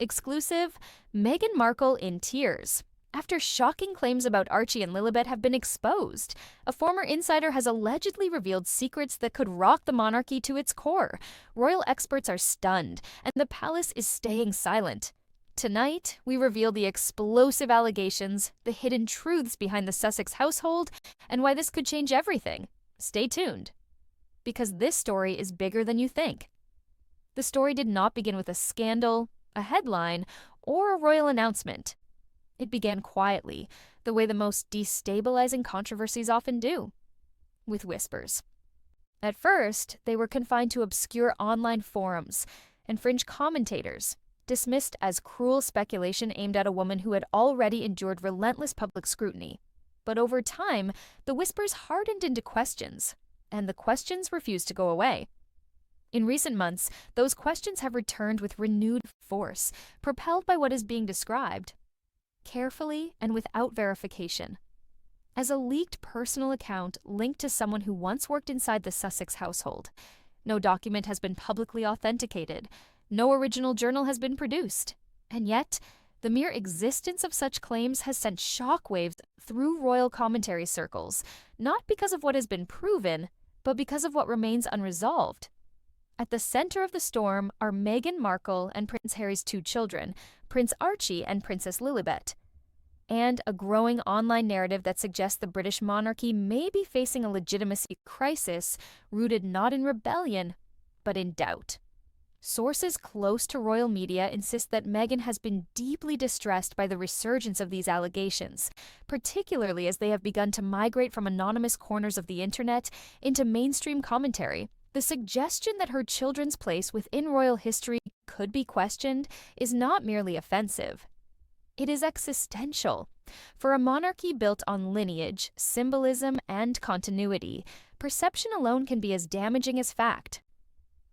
Exclusive, Meghan Markle in tears. After shocking claims about Archie and Lilibet have been exposed, a former insider has allegedly revealed secrets that could rock the monarchy to its core. Royal experts are stunned, and the palace is staying silent. Tonight, we reveal the explosive allegations, the hidden truths behind the Sussex household, and why this could change everything. Stay tuned, because this story is bigger than you think. The story did not begin with a scandal, a headline, or a royal announcement. It began quietly, the way the most destabilizing controversies often do, with whispers. At first, they were confined to obscure online forums and fringe commentators, dismissed as cruel speculation aimed at a woman who had already endured relentless public scrutiny. But over time, the whispers hardened into questions, and the questions refused to go away. In recent months, those questions have returned with renewed force, propelled by what is being described, carefully and without verification, as a leaked personal account linked to someone who once worked inside the Sussex household. No document has been publicly authenticated, no original journal has been produced, and yet, the mere existence of such claims has sent shockwaves through royal commentary circles, not because of what has been proven, but because of what remains unresolved. At the center of the storm are Meghan Markle and Prince Harry's two children, Prince Archie and Princess Lilibet, and a growing online narrative that suggests the British monarchy may be facing a legitimacy crisis rooted not in rebellion, but in doubt. Sources close to royal media insist that Meghan has been deeply distressed by the resurgence of these allegations, particularly as they have begun to migrate from anonymous corners of the internet into mainstream commentary. The suggestion that her children's place within royal history could be questioned is not merely offensive. It is existential. For a monarchy built on lineage, symbolism, and continuity, perception alone can be as damaging as fact.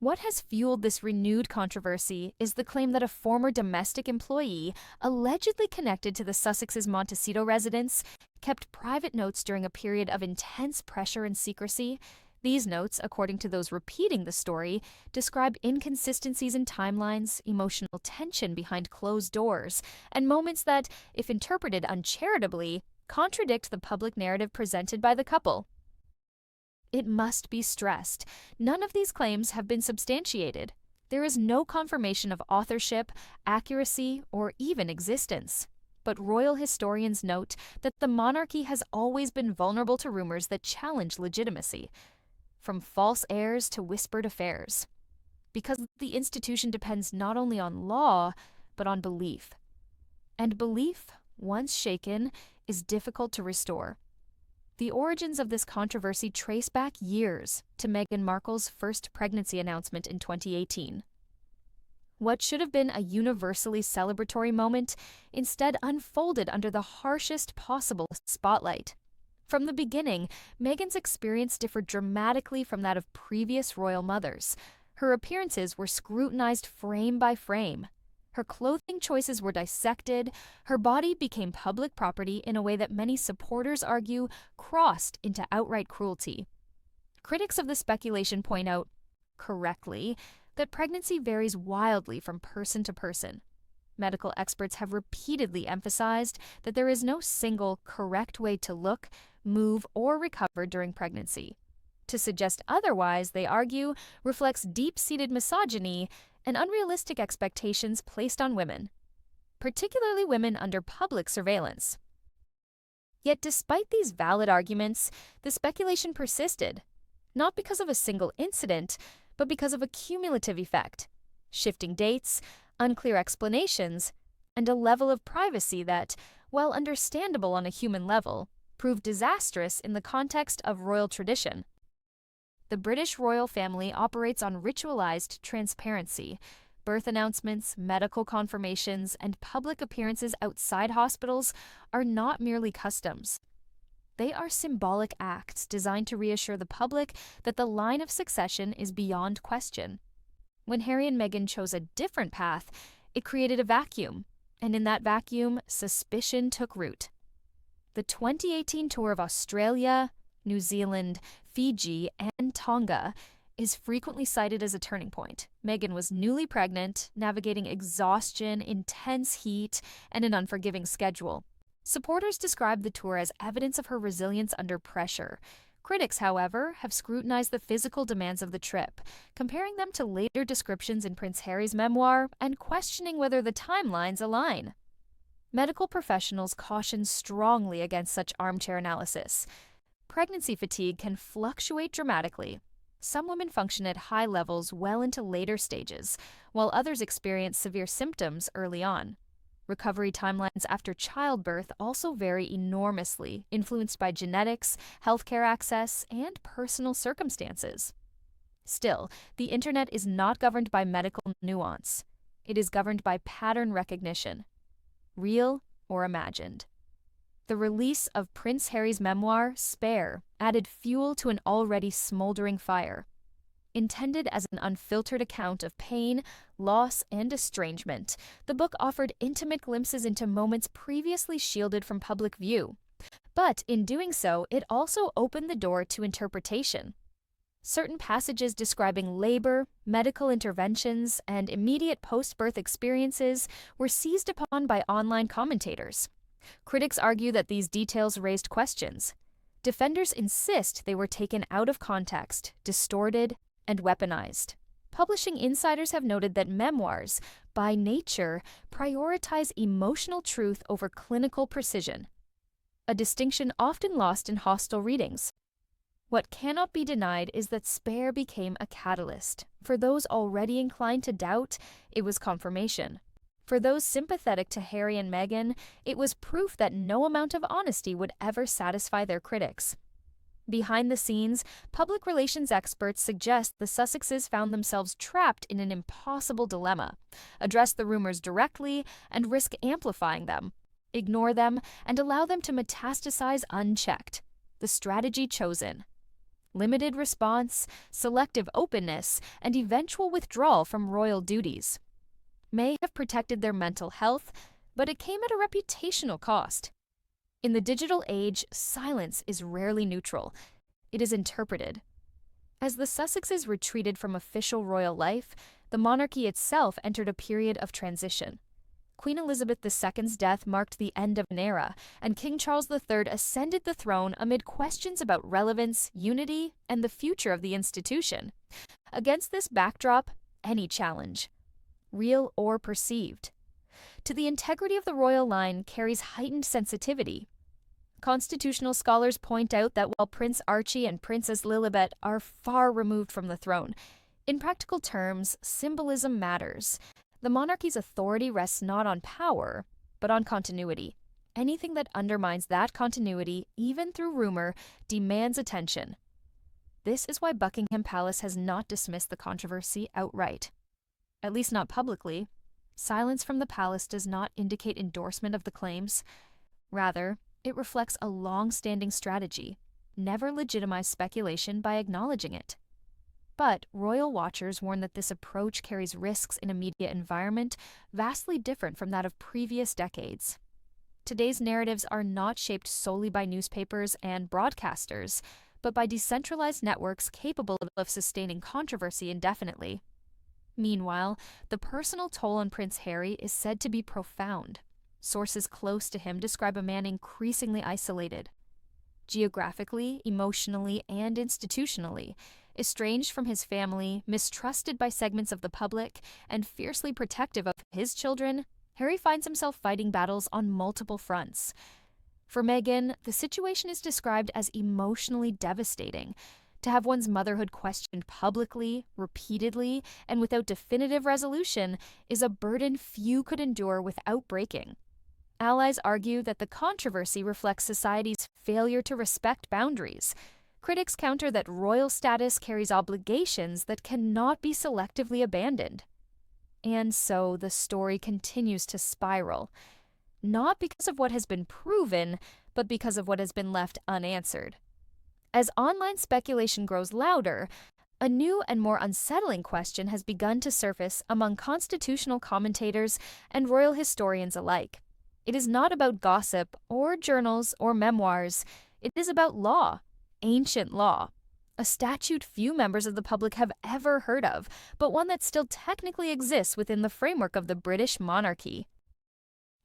What has fueled this renewed controversy is the claim that a former domestic employee, allegedly connected to the Sussex's Montecito residence, kept private notes during a period of intense pressure and secrecy. These notes, according to those repeating the story, describe inconsistencies in timelines, emotional tension behind closed doors, and moments that, if interpreted uncharitably, contradict the public narrative presented by the couple. It must be stressed, none of these claims have been substantiated. There is no confirmation of authorship, accuracy, or even existence. But royal historians note that the monarchy has always been vulnerable to rumors that challenge legitimacy, from false heirs to whispered affairs, because the institution depends not only on law, but on belief. And belief, once shaken, is difficult to restore. The origins of this controversy trace back years to Meghan Markle's first pregnancy announcement in 2018. What should have been a universally celebratory moment instead unfolded under the harshest possible spotlight. From the beginning, Meghan's experience differed dramatically from that of previous royal mothers. Her appearances were scrutinized frame by frame. Her clothing choices were dissected. Her body became public property in a way that many supporters argue crossed into outright cruelty. Critics of the speculation point out, correctly, that pregnancy varies wildly from person to person. Medical experts have repeatedly emphasized that there is no single correct way to look, move, or recover during pregnancy. To suggest otherwise, they argue, reflects deep-seated misogyny and unrealistic expectations placed on women, particularly women under public surveillance. Yet despite these valid arguments, the speculation persisted, not because of a single incident, but because of a cumulative effect, shifting dates, unclear explanations, and a level of privacy that, while understandable on a human level, proved disastrous in the context of royal tradition. The British royal family operates on ritualized transparency. Birth announcements, medical confirmations, and public appearances outside hospitals are not merely customs. They are symbolic acts designed to reassure the public that the line of succession is beyond question. When Harry and Meghan chose a different path, it created a vacuum, and in that vacuum, suspicion took root. The 2018 tour of Australia, New Zealand, Fiji, and Tonga is frequently cited as a turning point. Meghan was newly pregnant, navigating exhaustion, intense heat, and an unforgiving schedule. Supporters describe the tour as evidence of her resilience under pressure. Critics, however, have scrutinized the physical demands of the trip, comparing them to later descriptions in Prince Harry's memoir and questioning whether the timelines align. Medical professionals caution strongly against such armchair analysis. Pregnancy fatigue can fluctuate dramatically. Some women function at high levels well into later stages, while others experience severe symptoms early on. Recovery timelines after childbirth also vary enormously, influenced by genetics, healthcare access, and personal circumstances. Still, the internet is not governed by medical nuance. It is governed by pattern recognition, real or imagined. The release of Prince Harry's memoir, Spare, added fuel to an already smoldering fire. Intended as an unfiltered account of pain, loss, and estrangement, the book offered intimate glimpses into moments previously shielded from public view. But in doing so, it also opened the door to interpretation. Certain passages describing labor, medical interventions, and immediate post-birth experiences were seized upon by online commentators. Critics argue that these details raised questions. Defenders insist they were taken out of context, distorted, and weaponized. Publishing insiders have noted that memoirs, by nature, prioritize emotional truth over clinical precision, a distinction often lost in hostile readings. What cannot be denied is that Spare became a catalyst. For those already inclined to doubt, it was confirmation. For those sympathetic to Harry and Meghan, it was proof that no amount of honesty would ever satisfy their critics. Behind the scenes, public relations experts suggest the Sussexes found themselves trapped in an impossible dilemma: address the rumors directly and risk amplifying them, ignore them, and allow them to metastasize unchecked. The strategy chosen: limited response, selective openness, and eventual withdrawal from royal duties. May have protected their mental health, but it came at a reputational cost. In the digital age, silence is rarely neutral. It is interpreted. As the Sussexes retreated from official royal life, the monarchy itself entered a period of transition. Queen Elizabeth II's death marked the end of an era, and King Charles III ascended the throne amid questions about relevance, unity, and the future of the institution. Against this backdrop, any challenge, real or perceived, to the integrity of the royal line carries heightened sensitivity. Constitutional scholars point out that while Prince Archie and Princess Lilibet are far removed from the throne, in practical terms, symbolism matters. The monarchy's authority rests not on power, but on continuity. Anything that undermines that continuity, even through rumor, demands attention. This is why Buckingham Palace has not dismissed the controversy outright. At least not publicly. Silence from the palace does not indicate endorsement of the claims. Rather, it reflects a long-standing strategy: never legitimize speculation by acknowledging it. But royal watchers warn that this approach carries risks in a media environment vastly different from that of previous decades. Today's narratives are not shaped solely by newspapers and broadcasters, but by decentralized networks capable of sustaining controversy indefinitely. Meanwhile, the personal toll on Prince Harry is said to be profound. Sources close to him describe a man increasingly isolated, geographically, emotionally, and institutionally, estranged from his family, mistrusted by segments of the public, and fiercely protective of his children. Harry finds himself fighting battles on multiple fronts. For Meghan, the situation is described as emotionally devastating. To have one's motherhood questioned publicly, repeatedly, and without definitive resolution is a burden few could endure without breaking. Allies argue that the controversy reflects society's failure to respect boundaries. Critics counter that royal status carries obligations that cannot be selectively abandoned. And so the story continues to spiral, not because of what has been proven, but because of what has been left unanswered. As online speculation grows louder, a new and more unsettling question has begun to surface among constitutional commentators and royal historians alike. It is not about gossip or journals or memoirs. It is about law, ancient law, a statute few members of the public have ever heard of, but one that still technically exists within the framework of the British monarchy.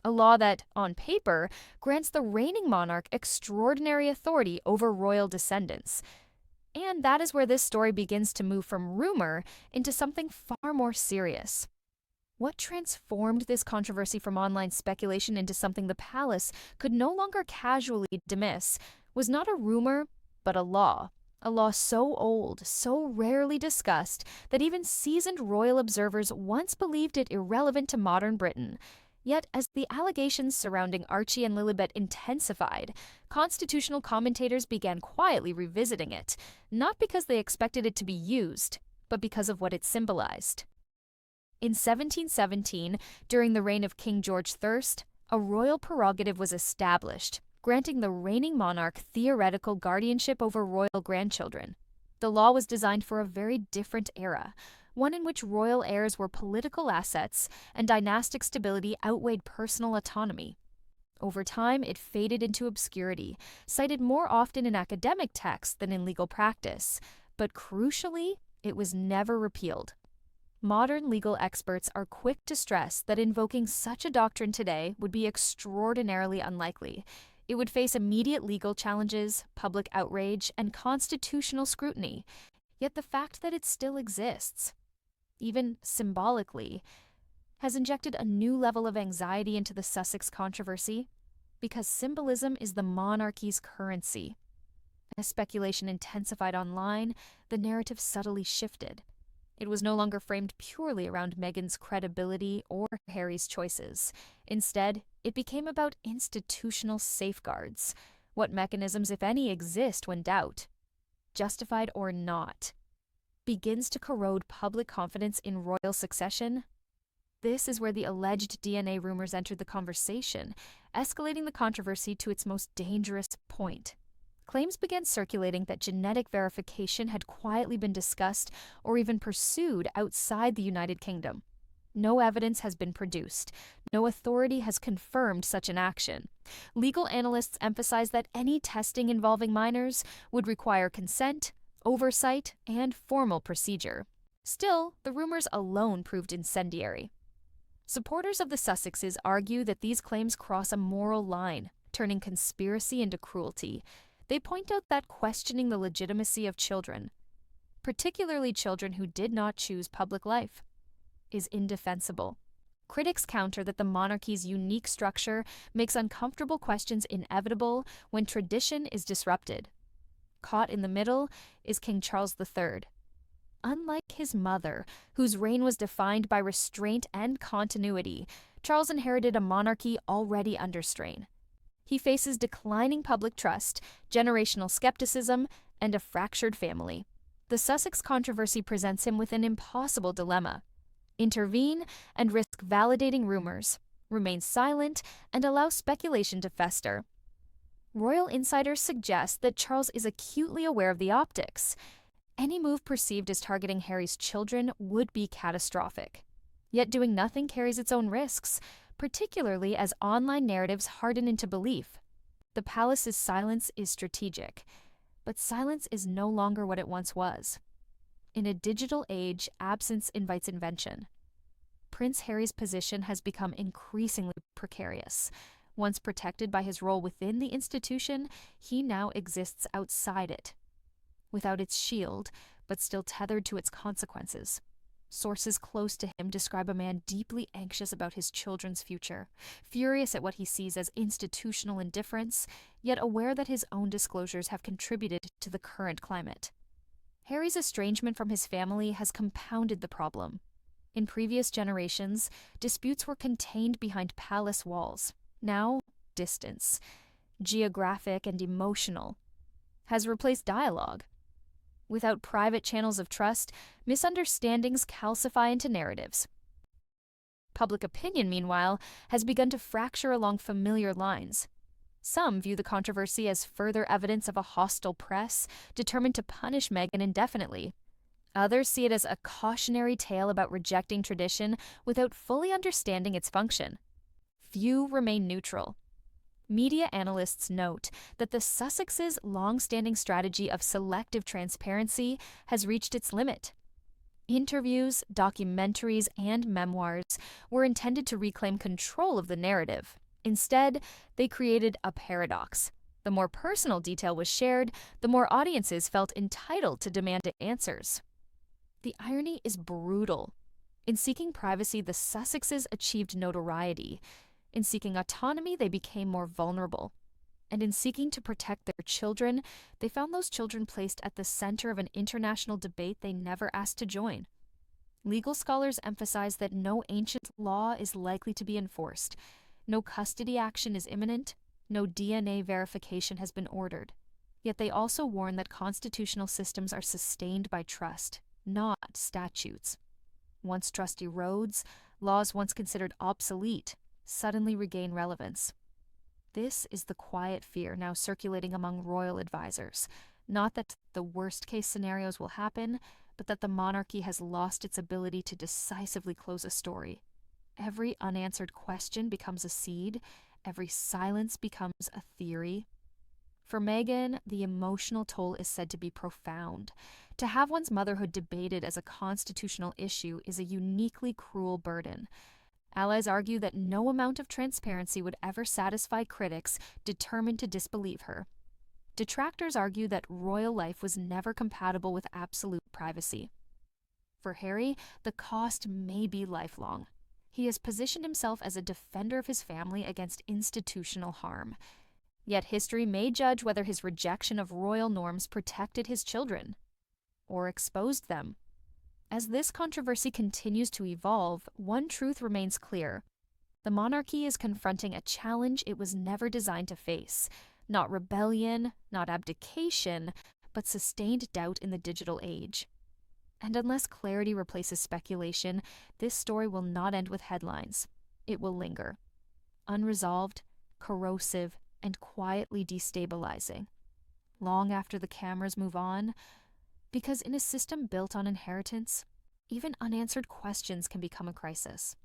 A law that, on paper, grants the reigning monarch extraordinary authority over royal descendants. And that is where this story begins to move from rumor into something far more serious. What transformed this controversy from online speculation into something the palace could no longer casually dismiss was not a rumor, but a law. A law so old, so rarely discussed, that even seasoned royal observers once believed it irrelevant to modern Britain. Yet, as the allegations surrounding Archie and Lilibet intensified, constitutional commentators began quietly revisiting it, not because they expected it to be used, but because of what it symbolized. In 1717, during the reign of King George I, a royal prerogative was established, granting the reigning monarch theoretical guardianship over royal grandchildren. The law was designed for a very different era, one in which royal heirs were political assets and dynastic stability outweighed personal autonomy. Over time, it faded into obscurity, cited more often in academic texts than in legal practice, but crucially, it was never repealed. Modern legal experts are quick to stress that invoking such a doctrine today would be extraordinarily unlikely. It would face immediate legal challenges, public outrage, and constitutional scrutiny. Yet the fact that it still exists, even symbolically, has injected a new level of anxiety into the Sussex controversy, because symbolism is the monarchy's currency. As speculation intensified online, the narrative subtly shifted. It was no longer framed purely around Meghan's credibility or Harry's choices. Instead, it became about institutional safeguards. What mechanisms, if any, exist when doubt, justified or not, begins to corrode public confidence in royal succession? This is where the alleged DNA rumors entered the conversation, escalating the controversy to its most dangerous point. Claims began circulating that genetic verification had quietly been discussed or even pursued outside the United Kingdom. No evidence has been produced. No authority has confirmed such an action. Legal analysts emphasize that any testing involving minors would require consent, oversight, and formal procedure. Still, the rumors alone proved incendiary. Supporters of the Sussexes argue that these claims cross a moral line, turning conspiracy into cruelty. They point out that questioning the legitimacy of children, particularly children who did not choose public life, is indefensible. Critics counter that the monarchy's unique structure makes uncomfortable questions inevitable when tradition is disrupted. Caught in the middle is King Charles III. Unlike his mother, whose reign was defined by restraint and continuity, Charles inherited a monarchy already under strain. He faces declining public trust, generational skepticism, and a fractured family. The Sussex controversy presents him with an impossible dilemma: intervene and risk validating rumors, remain silent and allow speculation to fester. Royal insiders suggest that Charles is acutely aware of the optics. Any move perceived as targeting Harry's children would be catastrophic. Yet doing nothing carries its own risks, particularly as online narratives harden into belief. The palace's silence is strategic, but silence is no longer what it once was. In a digital age, absence invites invention. Prince Harry's position has become increasingly precarious. Once protected by his role within the institution, he now exists outside it, without its shield, but still tethered to its consequences. Sources close to him describe a man deeply anxious about his children's future, furious at what he sees as institutional indifference, yet aware that his own disclosures have contributed to the current climate. Harry's estrangement from his family has compounded the problem. In previous generations, disputes were contained behind palace walls. Now, distance, geographic and emotional, has replaced dialogue. Without private channels of trust, misunderstandings calcify into narratives. Public opinion, meanwhile, has begun to fracture along familiar lines. Some view the controversy as further evidence of a hostile press determined to punish Meghan indefinitely. Others see it as a cautionary tale about rejecting tradition without fully understanding its function. Few remain neutral. Media analysts note that the Sussexes' long-standing strategy of selective transparency has reached its limit. Interviews, documentaries, and memoirs were intended to reclaim control of the narrative. Instead, they created a paradox. The more personal detail was shared, the more audiences felt entitled to demand answers. The irony is brutal. In seeking privacy, the Sussexes achieved notoriety. In seeking autonomy, they became more vulnerable. And in seeking to protect their children, they found those children placed at the center of an international debate they never asked to join. Legal scholars emphasize that no ancient law is likely to be enforced. No custody action is imminent. No DNA verification has been ordered. Yet they also warn that constitutional systems are sustained by trust, not statutes. Once trust erodes, laws once considered obsolete suddenly regain relevance. This is the quiet fear now circulating among royal advisors. Not that the worst-case scenarios will happen, but that the monarchy has lost its ability to decisively close a story. Every unanswered question becomes a seed. Every silence becomes a theory. For Meghan, the emotional toll is said to be profound. To have one's motherhood debated as a constitutional issue is a uniquely cruel burden. Allies argue that no amount of transparency would ever satisfy critics determined to disbelieve her. Detractors argue that royal life was never compatible with absolute privacy. For Harry, the cost may be lifelong. He has positioned himself as a defender of his family against institutional harm. Yet history may judge whether his rejection of royal norms protected his children or exposed them. As this controversy continues to evolve, one truth remains clear. The monarchy is confronting a challenge it was never designed to face. Not rebellion, not abdication, but sustained doubt in the digital age. And unless clarity replaces speculation, this story will not end with headlines. It will linger. Unresolved, corrosive, and quietly destabilizing. Long after the cameras move on, because in a system built on inheritance, even unanswered questions can become a crisis.